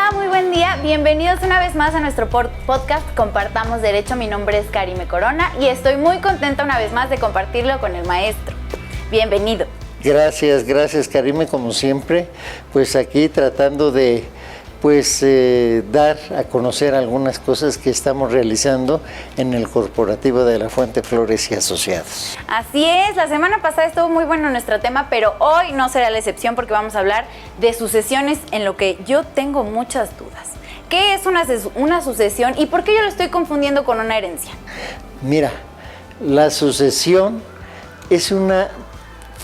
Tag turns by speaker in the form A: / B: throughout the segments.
A: Hola, muy buen día. Bienvenidos una vez más a nuestro podcast Compartamos Derecho. Mi nombre es Karime Corona y estoy muy contenta una vez más de compartirlo con el maestro. Bienvenido.
B: Gracias Karime, como siempre, pues aquí tratando de dar a conocer algunas cosas que estamos realizando en el corporativo de La Fuente Flores y Asociados.
A: Así es, la semana pasada estuvo muy bueno nuestro tema, pero hoy no será la excepción porque vamos a hablar de sucesiones, en lo que yo tengo muchas dudas. ¿Qué es una sucesión y por qué yo lo estoy confundiendo con una herencia?
B: Mira, la sucesión es una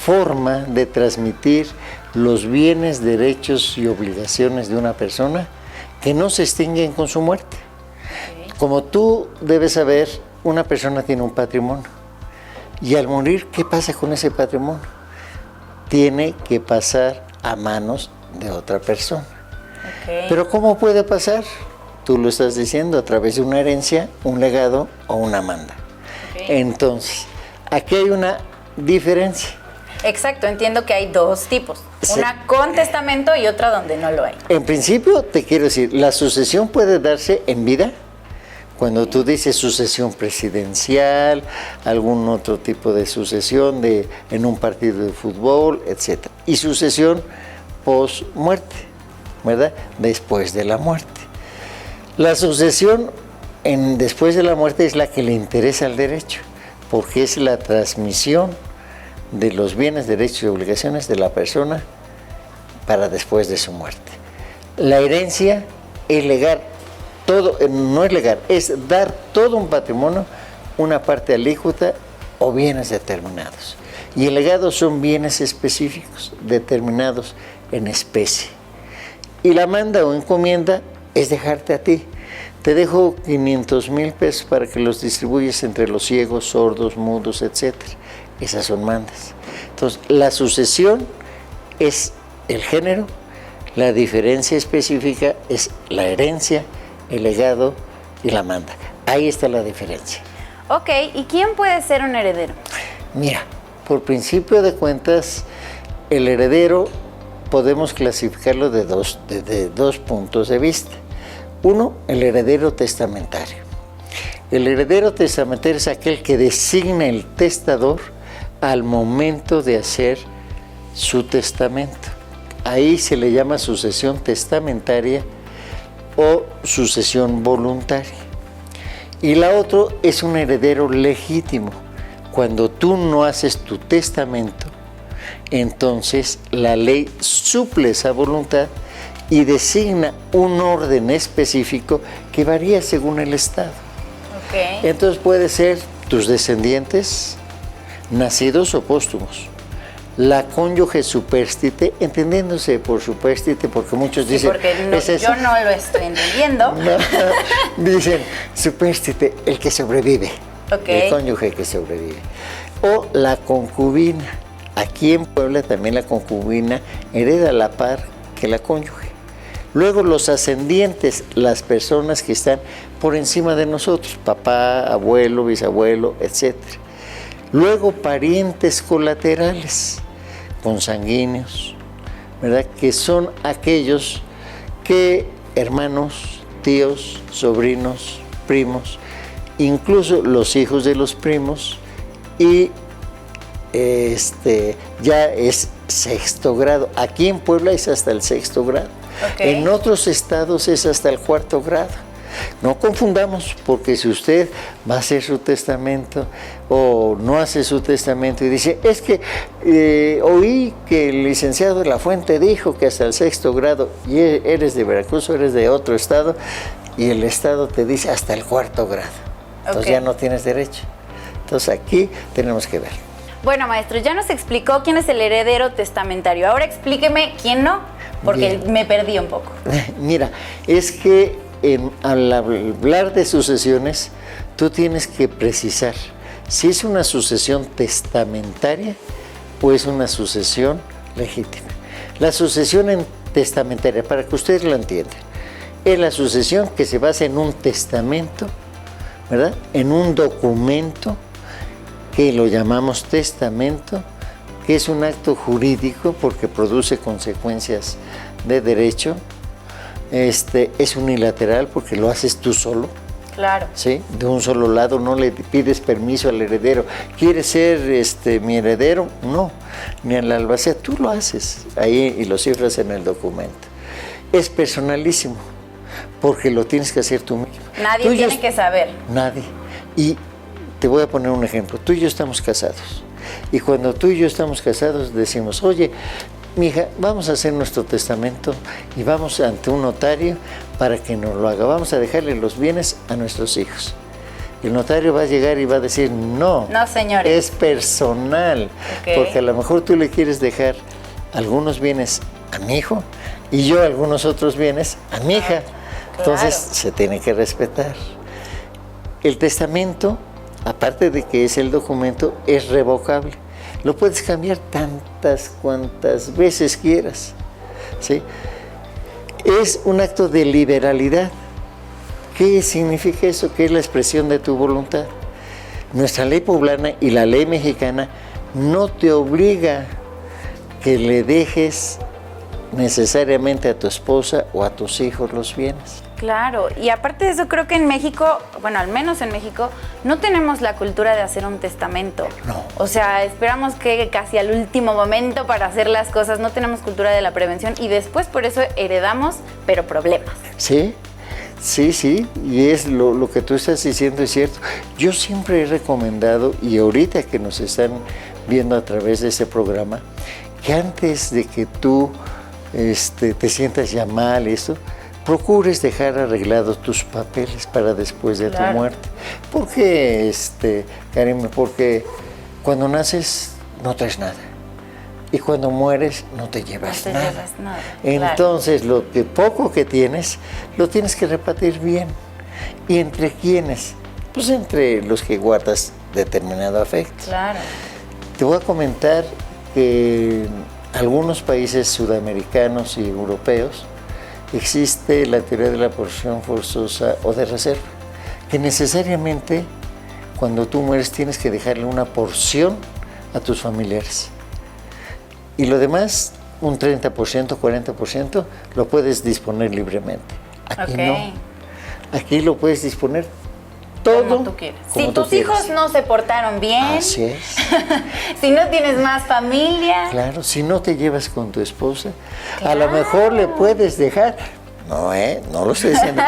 B: forma de transmitir los bienes, derechos y obligaciones de una persona que no se extinguen con su muerte. Okay. Como tú debes saber, una persona tiene un patrimonio y al morir, ¿qué pasa con ese patrimonio? Tiene que pasar a manos de otra persona. Okay. Pero ¿cómo puede pasar? Tú lo estás diciendo, a través de una herencia, un legado o una manda. Okay. Entonces, aquí hay una diferencia.
A: Exacto, entiendo que hay dos tipos, sí. Una con testamento y otra donde no lo hay.
B: En principio, te quiero decir, la sucesión puede darse en vida, cuando tú dices sucesión presidencial, algún otro tipo de sucesión en un partido de fútbol, etc. Y sucesión post-muerte, ¿verdad? Después de la muerte. La sucesión después de la muerte es la que le interesa al derecho, porque es la transmisión de los bienes, derechos y obligaciones de la persona para después de su muerte. La herencia es legar todo, no es legar, es dar todo un patrimonio, una parte alícuota o bienes determinados. Y el legado son bienes específicos, determinados en especie. Y la manda o encomienda es dejarte a ti. Te dejo 500,000 pesos para que los distribuyas entre los ciegos, sordos, mudos, etc. Esas son mandas. Entonces, la sucesión es el género, la diferencia específica es la herencia, el legado y la manda. Ahí está la diferencia.
A: Ok, ¿y quién puede ser un heredero?
B: Mira, por principio de cuentas, el heredero podemos clasificarlo de dos puntos de vista. Uno, el heredero testamentario. El heredero testamentario es aquel que designa el testador al momento de hacer su testamento. Ahí se le llama sucesión testamentaria o sucesión voluntaria. Y la otra es un heredero legítimo. Cuando tú no haces tu testamento, entonces la ley suple esa voluntad y designa un orden específico que varía según el estado. Okay. Entonces puede ser tus descendientes, nacidos o póstumos, la cónyuge supérstite, entendiéndose por supérstite, porque muchos dicen...
A: Porque yo no lo estoy entendiendo.
B: No, dicen supérstite, el que sobrevive,
A: okay.
B: El cónyuge que sobrevive. O la concubina. Aquí en Puebla también la concubina hereda a la par que la cónyuge. Luego los ascendientes, las personas que están por encima de nosotros, papá, abuelo, bisabuelo, etc. Luego parientes colaterales, consanguíneos, ¿verdad? Que son aquellos que hermanos, tíos, sobrinos, primos, incluso los hijos de los primos y ya es sexto grado. Aquí en Puebla es hasta el sexto grado. Okay. En otros estados es hasta el cuarto grado. No confundamos, porque si usted va a hacer su testamento o no hace su testamento y dice, es que oí que el licenciado de La Fuente dijo que hasta el sexto grado, y eres de Veracruz o eres de otro estado, y el estado te dice hasta el cuarto grado. Entonces okay. Ya no tienes derecho. Entonces aquí tenemos que ver.
A: Bueno, maestro, ya nos explicó quién es el heredero testamentario. Ahora explíqueme quién no, porque bien. Me perdí un poco.
B: Mira, es que al hablar de sucesiones, tú tienes que precisar si es una sucesión testamentaria o es una sucesión legítima. La sucesión testamentaria, para que ustedes lo entiendan, es la sucesión que se basa en un testamento, ¿verdad? En un documento que lo llamamos testamento, que es un acto jurídico porque produce consecuencias de derecho, es unilateral porque lo haces tú solo.
A: Claro.
B: ¿Sí? De un solo lado, no le pides permiso al heredero. ¿Quieres ser mi heredero? No, ni al albacea, tú lo haces ahí y lo cifras en el documento. Es personalísimo, porque lo tienes que hacer tú mismo.
A: Nadie tiene que saber.
B: Nadie. Y te voy a poner un ejemplo. Tú y yo estamos casados. Y cuando tú y yo estamos casados decimos, oye, mija, vamos a hacer nuestro testamento y vamos ante un notario para que nos lo haga. Vamos a dejarle los bienes a nuestros hijos. Y el notario va a llegar y va a decir, no,
A: señores,
B: es personal. Porque a lo mejor tú le quieres dejar algunos bienes a mi hijo y yo algunos otros bienes a mi hija. Entonces se tiene que respetar. El testamento, aparte de que es el documento, es revocable. Lo puedes cambiar tantas cuantas veces quieras, ¿sí? Es un acto de liberalidad. ¿Qué significa eso? ¿Qué es la expresión de tu voluntad? Nuestra ley poblana y la ley mexicana no te obliga que le dejes necesariamente a tu esposa o a tus hijos los bienes.
A: Claro, y aparte de eso creo que en México, bueno, al menos en México, no tenemos la cultura de hacer un testamento.
B: No.
A: O sea, esperamos que casi al último momento para hacer las cosas, no tenemos cultura de la prevención y después por eso heredamos, pero problemas.
B: Sí, y es lo que tú estás diciendo es cierto. Yo siempre he recomendado, y ahorita que nos están viendo a través de este programa, que antes de que tú te sientas ya mal, procures dejar arreglados tus papeles para después de tu muerte. ¿Por qué, Karim? Porque cuando naces no traes nada. Y cuando mueres no te llevas nada. Entonces, lo que poco que tienes, lo tienes que repartir bien. ¿Y entre quiénes? Pues entre los que guardas determinado afecto.
A: Claro.
B: Te voy a comentar que en algunos países sudamericanos y europeos existe la teoría de la porción forzosa o de reserva, que necesariamente cuando tú mueres tienes que dejarle una porción a tus familiares. Y lo demás, un 30%, 40%, lo puedes disponer libremente. Aquí no. Aquí lo puedes disponer todo
A: como tú quieras. Si tus hijos no se portaron bien.
B: Así es.
A: Si no tienes más familia.
B: Claro, si no te llevas con tu esposa, a lo mejor le puedes dejar, no lo estoy diciendo,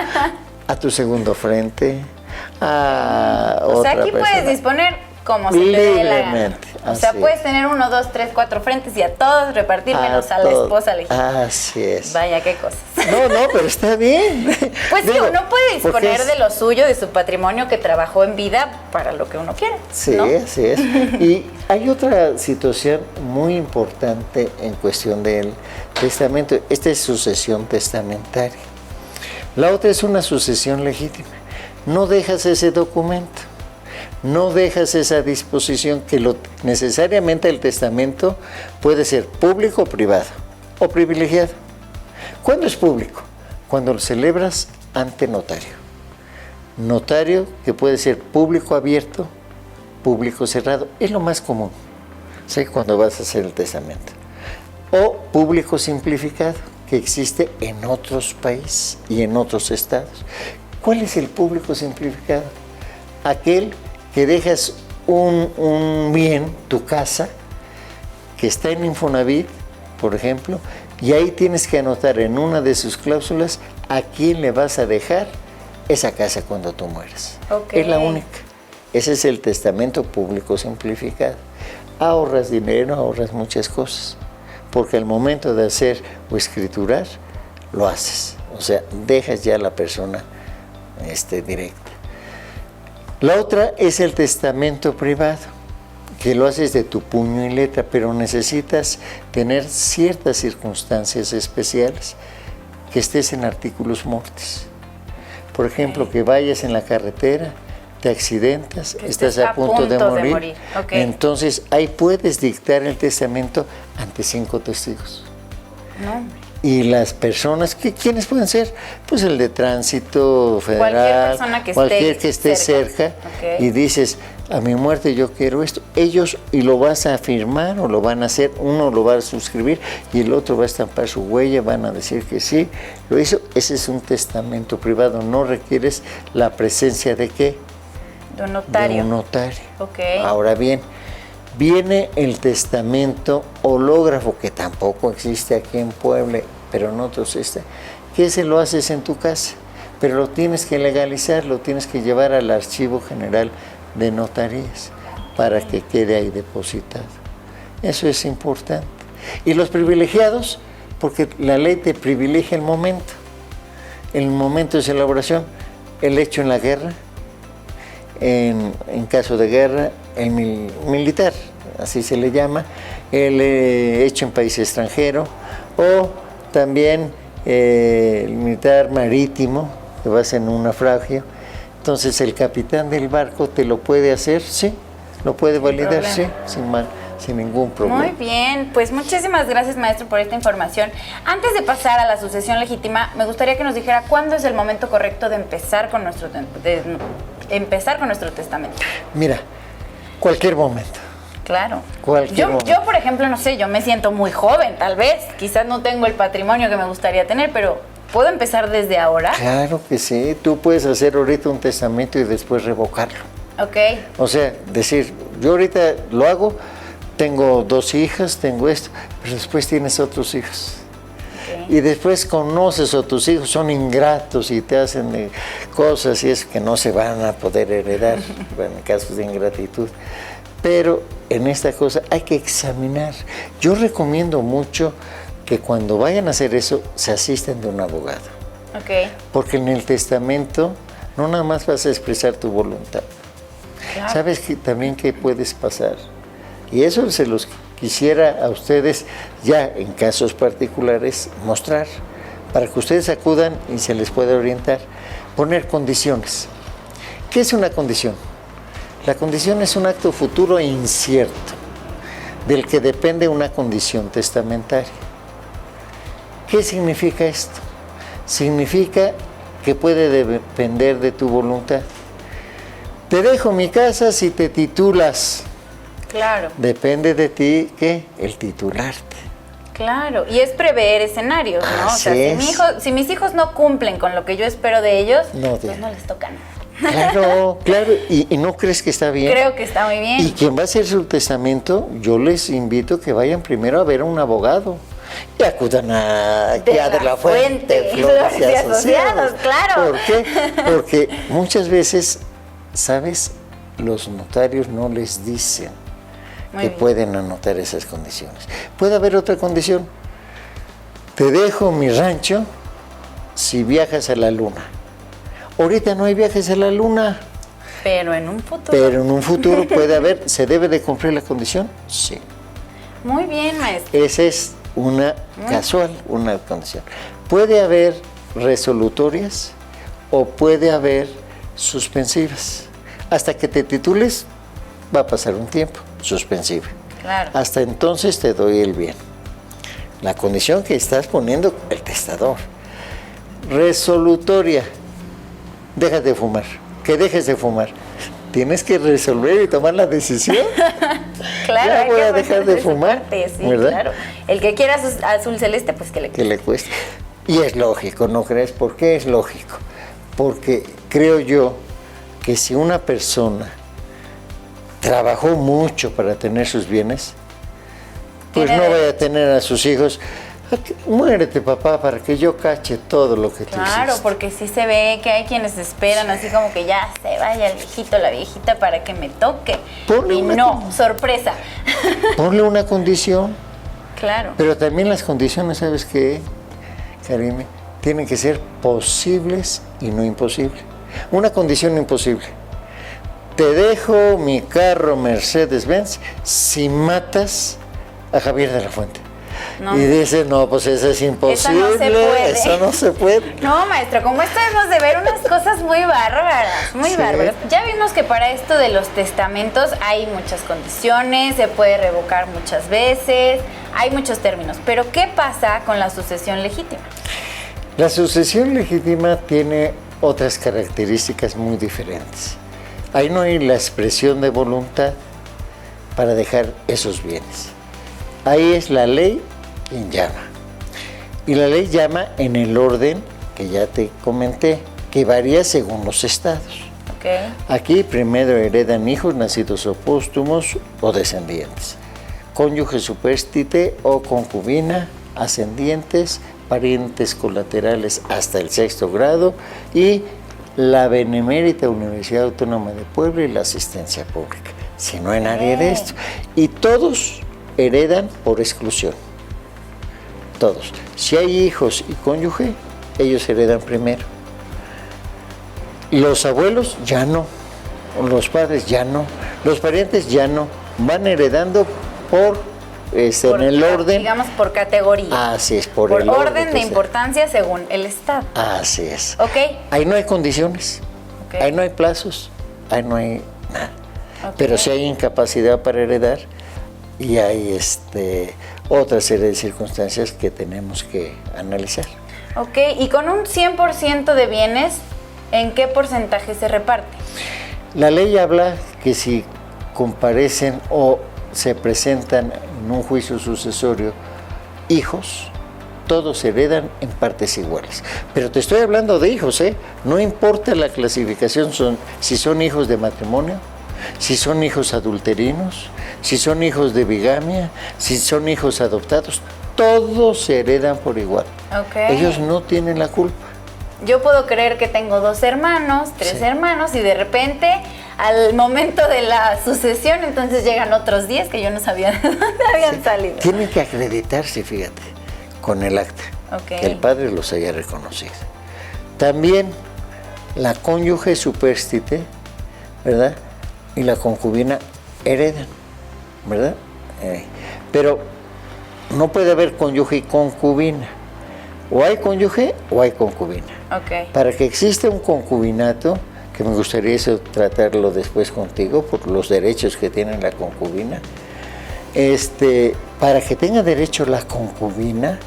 B: a tu segundo frente, a otra persona.
A: O sea, aquí puedes disponer como se te dé la gana. O sea, puedes tener 1, 2, 3, 4 frentes y a todos repartir menos a la esposa legítima.
B: Así es.
A: Vaya, qué cosas.
B: No, pero está bien.
A: Pues sí, uno puede disponer de lo suyo, de su patrimonio que trabajó en vida para lo que uno quiera.
B: Sí,
A: ¿no?
B: así es. Y hay otra situación muy importante en cuestión del testamento. Esta es sucesión testamentaria. La otra es una sucesión legítima. No dejas ese documento. No dejas esa disposición que necesariamente el testamento puede ser público o privado o privilegiado. ¿Cuándo es público? Cuando lo celebras ante notario. Notario que puede ser público abierto, público cerrado, es lo más común, ¿sí? Cuando vas a hacer el testamento. O público simplificado, que existe en otros países y en otros estados. ¿Cuál es el público simplificado? Aquel que dejas un bien, tu casa, que está en Infonavit, por ejemplo, y ahí tienes que anotar en una de sus cláusulas a quién le vas a dejar esa casa cuando tú mueras. Es la única. Ese es el testamento público simplificado. Ahorras dinero, ahorras muchas cosas, porque al momento de hacer o escriturar, lo haces. O sea, dejas ya a la persona directa. La otra es el testamento privado, que lo haces de tu puño y letra, pero necesitas tener ciertas circunstancias especiales, que estés en articulus mortis. Por ejemplo, que vayas en la carretera, te accidentas, estás a punto de morir. Entonces ahí puedes dictar el testamento ante 5 testigos.
A: No.
B: Y las personas, ¿quiénes pueden ser? Pues el de tránsito federal,
A: cualquier persona que
B: esté cerca. Y dices, a mi muerte yo quiero esto. Ellos, y lo vas a firmar o lo van a hacer, uno lo va a suscribir y el otro va a estampar su huella, van a decir que sí, lo hizo. Ese es un testamento privado, no requieres la presencia de ¿qué?
A: De un notario.
B: De un notario.
A: Ok.
B: Ahora bien, viene el testamento hológrafo, que tampoco existe aquí en Puebla, pero en otros está, que ese lo haces en tu casa, pero lo tienes que legalizar, lo tienes que llevar al Archivo General de Notarías para que quede ahí depositado. Eso es importante. Y los privilegiados, porque la ley te privilegia el momento de celebración, el hecho en la guerra, en caso de guerra, el militar, así se le llama, el hecho en país extranjero, o también el militar marítimo, que vas en un naufragio. Entonces el capitán del barco te lo puede hacer, sí, lo puede validar, sí, sin ningún problema.
A: Muy bien, pues muchísimas gracias, maestro, por esta información. Antes de pasar a la sucesión legítima, me gustaría que nos dijera cuándo es el momento correcto de empezar con nuestro testamento.
B: Mira, cualquier momento.
A: Claro.
B: Yo,
A: por ejemplo, no sé, yo me siento muy joven, tal vez. Quizás no tengo el patrimonio que me gustaría tener, pero ¿puedo empezar desde ahora?
B: Claro que sí. Tú puedes hacer ahorita un testamento y después revocarlo.
A: Ok.
B: O sea, decir, yo ahorita lo hago, tengo 2 hijas, tengo esto, pero después tienes otros hijos. Okay. Y después conoces a tus hijos, son ingratos y te hacen cosas y es que no se van a poder heredar, en casos de ingratitud. Pero en esta cosa hay que examinar. Yo recomiendo mucho que cuando vayan a hacer eso, se asisten de un abogado.
A: Okay.
B: Porque en el testamento no nada más vas a expresar tu voluntad. Claro. ¿Sabes que también qué puedes pasar? Y eso se los quisiera a ustedes ya en casos particulares mostrar, para que ustedes acudan y se les pueda orientar. Poner condiciones. ¿Qué es una condición? La condición es un acto futuro e incierto, del que depende una condición testamentaria. ¿Qué significa esto? Significa que puede depender de tu voluntad. Te dejo mi casa si te titulas.
A: Claro.
B: Depende de ti, ¿qué? El titularte.
A: Claro, y es prever escenarios, ¿no?
B: Así
A: o sea, si mis hijos no cumplen con lo que yo espero de ellos, pues no les toca nada.
B: Claro, claro, y no crees que está bien.
A: Creo que está muy bien.
B: Y quien va a hacer su testamento, yo les invito que vayan primero a ver a un abogado y acudan a de la Fuente, Flores y Asociados.
A: Claro.
B: ¿Por qué? Porque muchas veces, ¿sabes? Los notarios no les dicen que pueden anotar esas condiciones. Puede haber otra condición. Te dejo mi rancho si viajas a la luna. Ahorita no hay viajes a la luna.
A: Pero en un futuro.
B: Pero en un futuro puede haber. ¿Se debe de cumplir la condición? Sí.
A: Muy bien, maestro.
B: Esa es una casual, una condición. Puede haber resolutorias o puede haber suspensivas. Hasta que te titules va a pasar un tiempo suspensiva.
A: Claro.
B: Hasta entonces te doy el bien. La condición que estás poniendo el testador. Resolutoria. Deja de fumar. Que dejes de fumar. Tienes que resolver y tomar la decisión.
A: Claro,
B: ya voy a dejar de fumar.
A: Sí,
B: ¿verdad?
A: Claro. El que quiera azul celeste, pues que le cueste.
B: Que le cueste. Y es lógico, ¿no crees? ¿Por qué es lógico? Porque creo yo que si una persona trabajó mucho para tener sus bienes, pues no vaya a tener a sus hijos. Muérete, papá, para que yo cache todo lo que tú hiciste.
A: Claro, porque sí se ve que hay quienes esperan así como que ya se vaya el viejito, la viejita para que me toque. Sorpresa.
B: Ponle una condición.
A: Claro.
B: Pero también las condiciones, ¿sabes qué, Karime? Tienen que ser posibles y no imposibles. Una condición imposible. Te dejo mi carro Mercedes-Benz si matas a Javier de la Fuente. No. Y dice, no, pues eso es imposible, eso no se puede.
A: No, maestro, como esto hemos de ver unas cosas muy bárbaras, bárbaras. Ya vimos que para esto de los testamentos hay muchas condiciones, se puede revocar muchas veces, hay muchos términos. Pero, ¿qué pasa con la sucesión legítima?
B: La sucesión legítima tiene otras características muy diferentes. ahí no hay la expresión de voluntad para dejar esos bienes. Ahí es la ley quien llama. Y la ley llama en el orden que ya te comenté, que varía según los estados.
A: Okay.
B: Aquí primero heredan hijos nacidos o póstumos o descendientes, cónyuge supérstite o concubina, ascendientes, parientes colaterales hasta el 6º grado y la Benemérita Universidad Autónoma de Puebla y la asistencia pública. Si no en área de esto. Y todos heredan por exclusión. Todos. Si hay hijos y cónyuge, ellos heredan primero. Los abuelos ya no. Los padres ya no. Los parientes ya no. Van heredando por en el orden.
A: Digamos por categoría.
B: Así es, por el
A: orden de importancia según el estado.
B: Así es.
A: Ok.
B: Ahí no hay condiciones.
A: Okay.
B: Ahí no hay plazos. Ahí no hay nada.
A: Okay.
B: Pero sí hay incapacidad para heredar y hay otra serie de circunstancias que tenemos que analizar.
A: Ok, y con un 100% de bienes, ¿en qué porcentaje se reparte?
B: La ley habla que si comparecen o se presentan en un juicio sucesorio hijos, todos heredan en partes iguales. Pero te estoy hablando de hijos, ¿eh? No importa la clasificación, si son hijos de matrimonio, si son hijos adulterinos, si son hijos de bigamia, si son hijos adoptados, todos se heredan por igual.
A: Okay.
B: Ellos no tienen la culpa.
A: Yo puedo creer que tengo 2 hermanos, 3
B: Sí.
A: hermanos y de repente al momento de la sucesión entonces llegan otros 10 que yo no sabía de dónde habían salido.
B: Tienen que acreditarse, fíjate, con el acta,
A: Okay.
B: que el padre los haya reconocido. También la cónyuge supérstite, ¿verdad? Y la concubina heredan, ¿verdad? Pero no puede haber cónyuge y concubina. O hay cónyuge o hay concubina.
A: Okay.
B: Para que exista un concubinato, que me gustaría eso tratarlo después contigo, por los derechos que tiene la concubina, para que tenga derecho la concubina,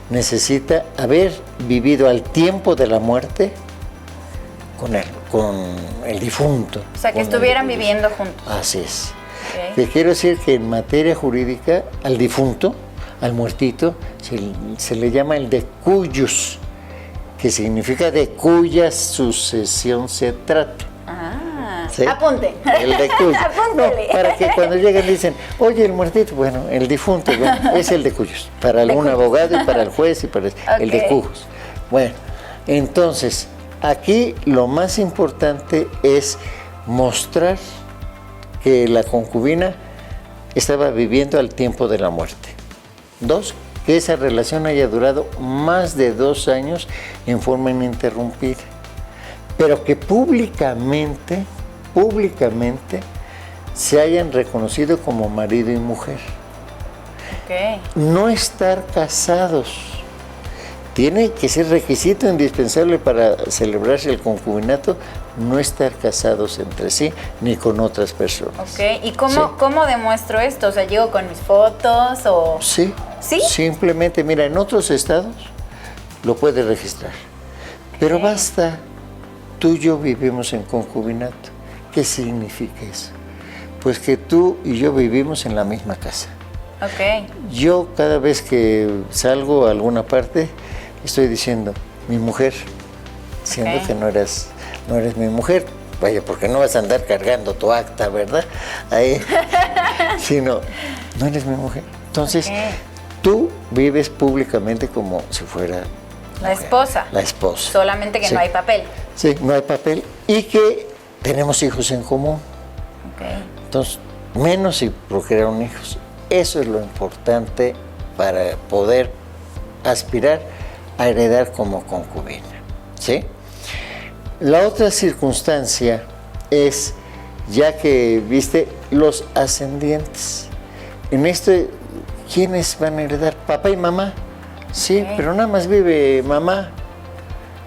B: necesita haber vivido al tiempo de la muerte con el difunto.
A: O sea, que estuvieran viviendo juntos.
B: Así es.
A: Okay.
B: Te quiero decir que en materia jurídica, al difunto, al muertito, se le llama el de cuyus, que significa de cuya sucesión se trata.
A: Ah,
B: ¿Sí?
A: Apunte.
B: El de cuyos.
A: Apúntele.
B: No, para que cuando lleguen dicen, oye, el muertito, bueno, el difunto, bueno, es el de cuyos. Para algún abogado y para el juez y para el de cuyos. Bueno, entonces, aquí lo más importante es mostrar que la concubina estaba viviendo al tiempo de la muerte. 2, que esa relación haya durado más de 2 años en forma ininterrumpida, pero que públicamente se hayan reconocido como marido y mujer.
A: Okay.
B: No estar casados. Tiene que ser requisito indispensable para celebrarse el concubinato, no estar casados entre sí ni con otras personas.
A: Ok, ¿y cómo demuestro esto? O sea, ¿llego con mis fotos o...?
B: Sí.
A: ¿Sí?
B: Simplemente, mira, en otros estados lo puedes registrar. Pero basta, tú y yo vivimos en concubinato. ¿Qué significa eso? Pues que tú y yo vivimos en la misma casa.
A: Ok.
B: Yo cada vez que salgo a alguna parte estoy diciendo, mi mujer, siendo que no eres mi mujer, vaya, porque no vas a andar cargando tu acta, ¿verdad? Ahí, sino, no eres mi mujer. Entonces, tú vives públicamente como si fuera
A: la esposa.
B: La esposa.
A: Solamente que no hay papel.
B: Sí, no hay papel y que tenemos hijos en común.
A: Okay.
B: Entonces, menos si procrearon hijos. Eso es lo importante para poder aspirar a heredar como concubina, ¿sí? La otra circunstancia es, ya que viste, los ascendientes. En esto, ¿quiénes van a heredar? ¿Papá y mamá? Sí, pero nada más vive mamá.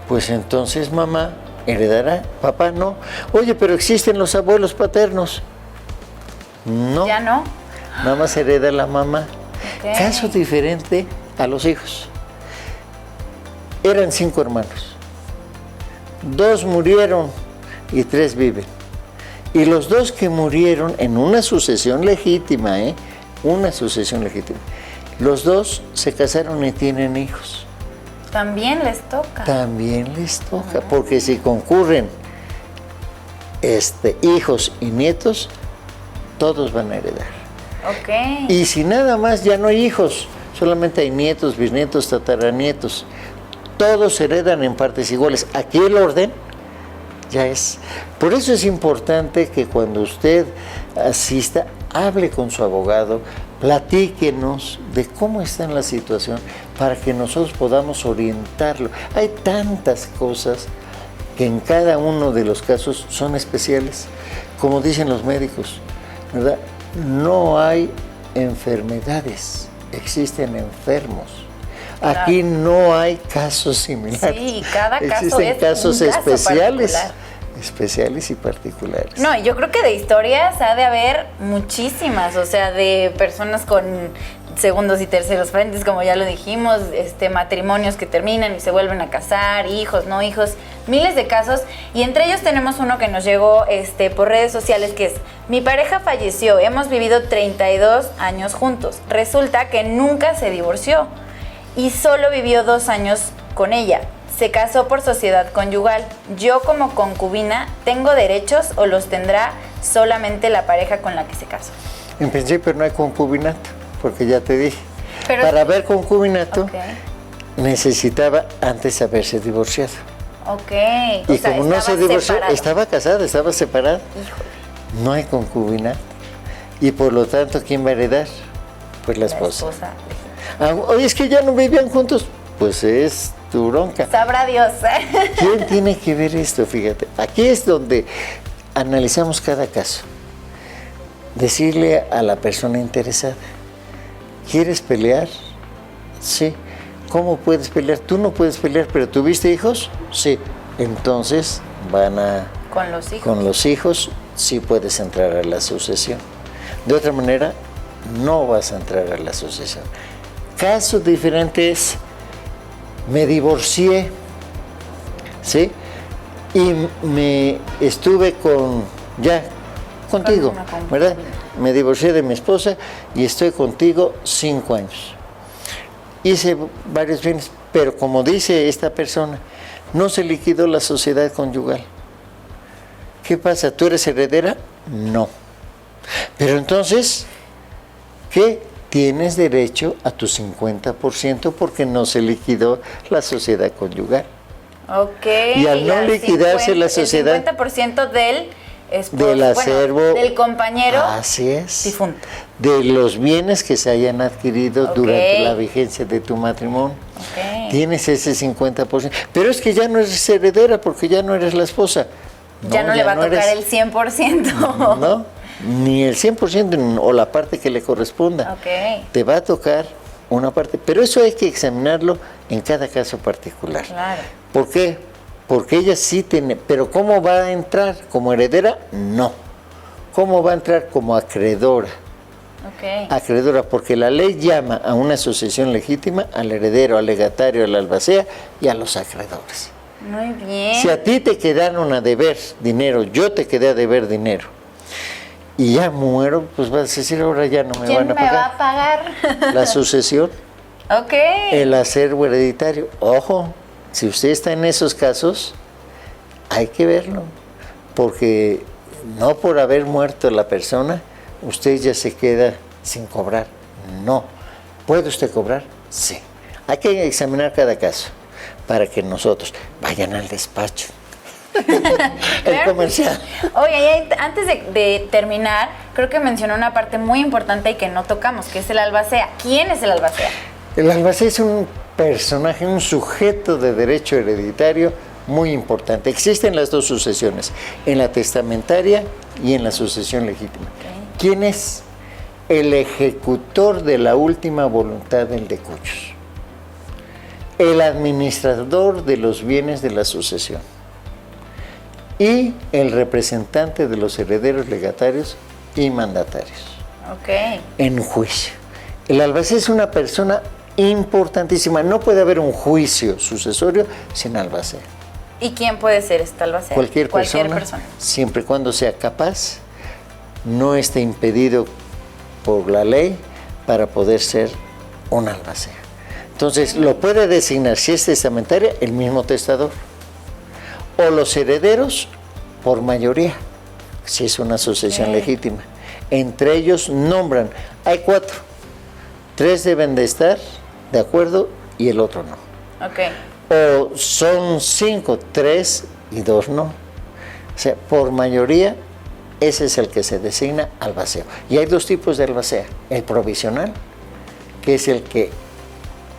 B: Pues entonces mamá heredará, papá no. Oye, pero existen los abuelos paternos. No.
A: ¿Ya no?
B: Nada más hereda la mamá.
A: Okay.
B: Caso diferente a los hijos. Eran 5 hermanos. 2 murieron y 3 viven. Y los dos que murieron en una sucesión legítima, una sucesión legítima, los dos se casaron y tienen hijos.
A: También les toca.
B: También les toca, porque si concurren hijos y nietos, todos van a heredar.
A: Ok.
B: Y si nada más ya no hay hijos, solamente hay nietos, bisnietos, tataranietos, todos heredan en partes iguales. Aquí el orden ya es. Por eso es importante que cuando usted asista, hable con su abogado, platíquenos de cómo está en la situación para que nosotros podamos orientarlo. Hay tantas cosas que en cada uno de los casos son especiales. Como dicen los médicos, ¿verdad? No hay enfermedades, existen enfermos. Aquí no hay casos similares.
A: Sí, cada caso
B: existen
A: es
B: casos
A: un caso
B: especiales.
A: particular.
B: Especiales y particulares.
A: No, yo creo que de historias ha de haber muchísimas, o sea, de personas con segundos y terceros frentes, como ya lo dijimos, matrimonios que terminan y se vuelven a casar, hijos, no hijos, miles de casos, y entre ellos tenemos uno que nos llegó por redes sociales, que es: mi pareja falleció, hemos vivido 32 años juntos, resulta que nunca se divorció y solo vivió 2 años con ella. Se casó por sociedad conyugal. Yo como concubina, ¿tengo derechos o los tendrá solamente la pareja con la que se casó?
B: En principio no hay concubinato, porque ya te dije.
A: Pero
B: para haber concubinato,
A: Okay.
B: necesitaba antes haberse divorciado.
A: Ok.
B: Y como no se divorció,
A: separado.
B: estaba casada, estaba separada.
A: Híjole,
B: No hay concubinato. Y por lo tanto, ¿quién va a heredar? Pues la
A: la
B: esposa.
A: esposa.
B: Oye, es que ya no vivían juntos. Pues es tu bronca.
A: Sabrá Dios.
B: ¿Quién tiene que ver esto? Fíjate, aquí es donde analizamos cada caso. Decirle a la persona interesada, ¿quieres pelear? Sí. ¿Cómo puedes pelear? Tú no puedes pelear, pero ¿tuviste hijos? Sí. Entonces van a...
A: Con los hijos.
B: Con los hijos sí puedes entrar a la sucesión. De otra manera, no vas a entrar a la sucesión. Caso diferente es: me divorcié, ¿sí? Y me estuve contigo, ¿verdad? Me divorcié de mi esposa y estoy contigo 5 años. Hice varios bienes, pero como dice esta persona, no se liquidó la sociedad conyugal. ¿Qué pasa? ¿Tú eres heredera? No. Pero entonces, ¿qué? Tienes derecho a tu 50% porque no se liquidó la sociedad conyugal.
A: Ok.
B: Y al no liquidarse la sociedad...
A: El 50% del esposo,
B: del acervo...
A: del compañero
B: así es.
A: difunto.
B: De los bienes que se hayan adquirido durante la vigencia de tu matrimonio.
A: Okay.
B: Tienes ese 50%. Pero es que ya no eres heredera porque ya no eres la esposa.
A: Ya no le va a tocar el 100%.
B: No, ni el 100% o la parte que le corresponda.
A: Okay.
B: Te va a tocar una parte, pero eso hay que examinarlo en cada caso particular.
A: Claro.
B: ¿Por qué? Porque ella sí tiene, pero ¿cómo va a entrar? ¿Como heredera? No. ¿Cómo va a entrar? Como acreedora.
A: Okay.
B: Acreedora, porque la ley llama a una sucesión legítima al heredero, al legatario, al albacea y a los acreedores.
A: Muy bien.
B: Si a ti te quedaron a deber dinero, yo te quedé a deber dinero, y ya muero, pues vas a decir, ahora ya no me van a pagar.
A: ¿Quién me va a pagar?
B: La sucesión,
A: Ok.
B: el acervo hereditario. Ojo, si usted está en esos casos, hay que verlo, porque no por haber muerto la persona, usted ya se queda sin cobrar. No. ¿Puede usted cobrar? Sí. Hay que examinar cada caso para que nosotros vayan al despacho. El comercial.
A: Oye, antes de terminar, creo que mencionó una parte muy importante y que no tocamos, que es el albacea. ¿Quién es el albacea?
B: El albacea es un personaje, un sujeto de derecho hereditario muy importante. Existen las dos sucesiones, en la testamentaria y en la sucesión legítima.
A: Okay.
B: ¿Quién es? El ejecutor de la última voluntad del decuyos. El administrador de los bienes de la sucesión. Y el representante de los herederos legatarios y mandatarios.
A: Ok.
B: En juicio. El albacea es una persona importantísima. No puede haber un juicio sucesorio sin albacea.
A: ¿Y quién puede ser esta albacea?
B: Cualquier persona, siempre y cuando sea capaz, no esté impedido por la ley para poder ser un albacea. Entonces, lo puede designar, si es testamentaria, el mismo testador, o los herederos por mayoría, si es una sucesión legítima. Entre ellos nombran, hay 4, 3 deben de estar de acuerdo y el otro no. O son 5, 3 y 2 no. O sea, por mayoría, ese es el que se designa albaceo. Y hay 2 tipos de albacea, el provisional, que es el que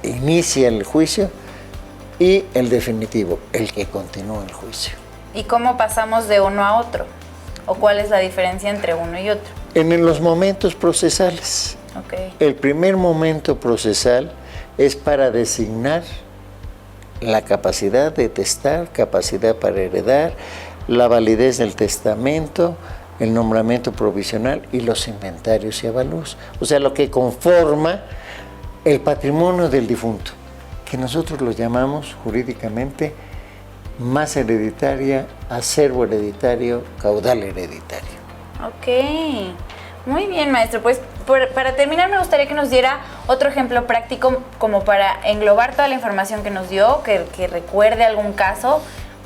B: inicia el juicio, y el definitivo, el que continúa el juicio.
A: ¿Y cómo pasamos de uno a otro? ¿O cuál es la diferencia entre uno y otro?
B: En los momentos procesales. El primer momento procesal es para designar la capacidad de testar, capacidad para heredar, la validez del testamento, el nombramiento provisional y los inventarios y avalúos. O sea, lo que conforma el patrimonio del difunto, que nosotros lo llamamos jurídicamente masa hereditaria, acervo hereditario, caudal hereditario.
A: Muy bien, maestro. Pues para terminar me gustaría que nos diera otro ejemplo práctico como para englobar toda la información que nos dio, que recuerde algún caso,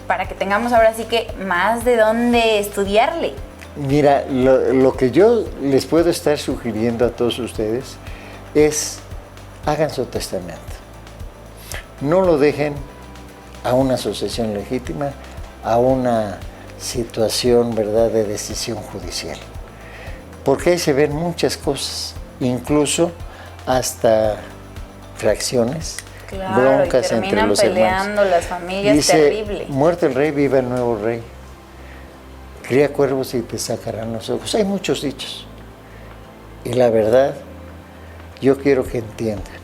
A: para que tengamos ahora sí que más de dónde estudiarle.
B: Mira, lo que yo les puedo estar sugiriendo a todos ustedes es hagan su testamento. No lo dejen a una sucesión legítima, a una situación, ¿verdad?, de decisión judicial. Porque ahí se ven muchas cosas, incluso hasta fracciones, broncas entre los
A: peleando
B: hermanos.
A: Las familias,
B: dice,
A: terrible.
B: Muerto el rey, viva el nuevo rey. Cría cuervos y te sacarán los ojos. Hay muchos dichos. Y la verdad, yo quiero que entiendan.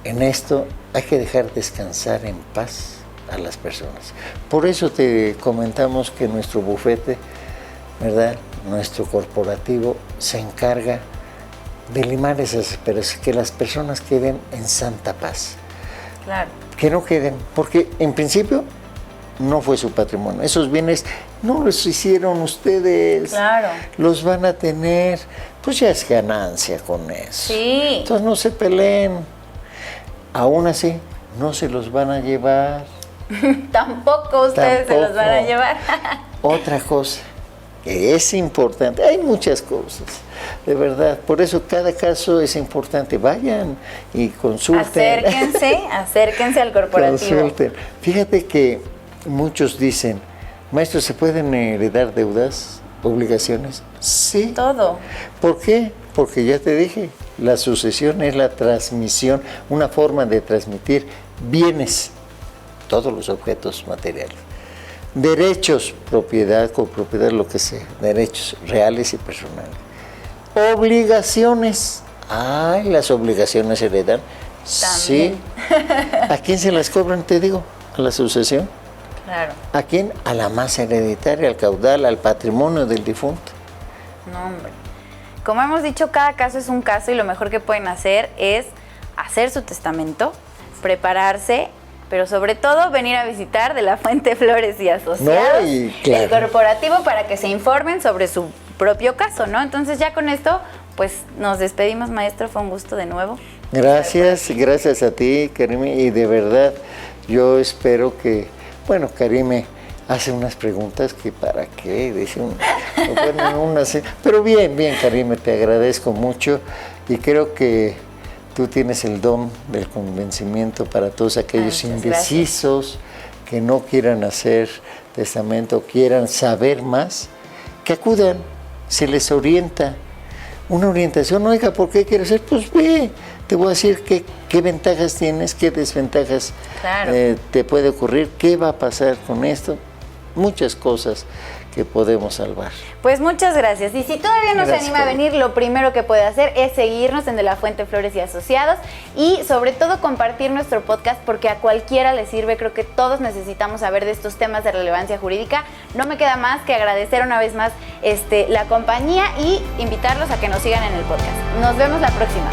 B: En esto hay que dejar descansar en paz a las personas. Por eso te comentamos que nuestro bufete, ¿verdad?, nuestro corporativo, se encarga de limar esas asperezas, que las personas queden en santa paz. Que no queden, porque en principio no fue su patrimonio. Esos bienes no los hicieron ustedes. Los van a tener, pues ya es ganancia con eso. Entonces no se peleen. Aún así, no se los van a llevar.
A: Tampoco ustedes se los van a llevar.
B: Otra cosa que es importante, hay muchas cosas, de verdad, por eso cada caso es importante. Vayan y consulten.
A: Acérquense al corporativo.
B: Consulten. Fíjate que muchos dicen, maestro, ¿se pueden heredar deudas, obligaciones? Sí.
A: Todo.
B: ¿Por qué? Porque ya te dije, la sucesión es la transmisión, una forma de transmitir bienes, todos los objetos materiales. Derechos, propiedad, copropiedad, lo que sea, derechos reales y personales. Obligaciones, las obligaciones se heredan.
A: También.
B: Sí. ¿A quién se las cobran, te digo? ¿A la sucesión? ¿A quién? A la masa hereditaria, al caudal, al patrimonio del difunto.
A: No, hombre. Como hemos dicho, cada caso es un caso y lo mejor que pueden hacer es hacer su testamento, prepararse, pero sobre todo venir a visitar de la Fuente Flores y Asociados, el corporativo, para que se informen sobre su propio caso, ¿no? Entonces ya con esto, pues nos despedimos, maestro, fue un gusto de nuevo.
B: Gracias a ti, Karime, y de verdad yo espero que, bueno, Karime hace unas preguntas que para qué, dice pero bien, Karime, te agradezco mucho y creo que tú tienes el don del convencimiento para todos aquellos indecisos que no quieran hacer testamento, quieran saber más, que acudan, se les orienta. Una orientación, oiga, ¿por qué quieres hacer? Pues ve, te voy a decir qué ventajas tienes, qué desventajas te puede ocurrir, qué va a pasar con esto. Muchas cosas que podemos salvar.
A: Pues muchas gracias. Y si todavía no se anima a venir, lo primero que puede hacer es seguirnos en De la Fuente Flores y Asociados y sobre todo compartir nuestro podcast, porque a cualquiera le sirve. Creo que todos necesitamos saber de estos temas de relevancia jurídica. No me queda más que agradecer una vez más la compañía y invitarlos a que nos sigan en el podcast. Nos vemos la próxima.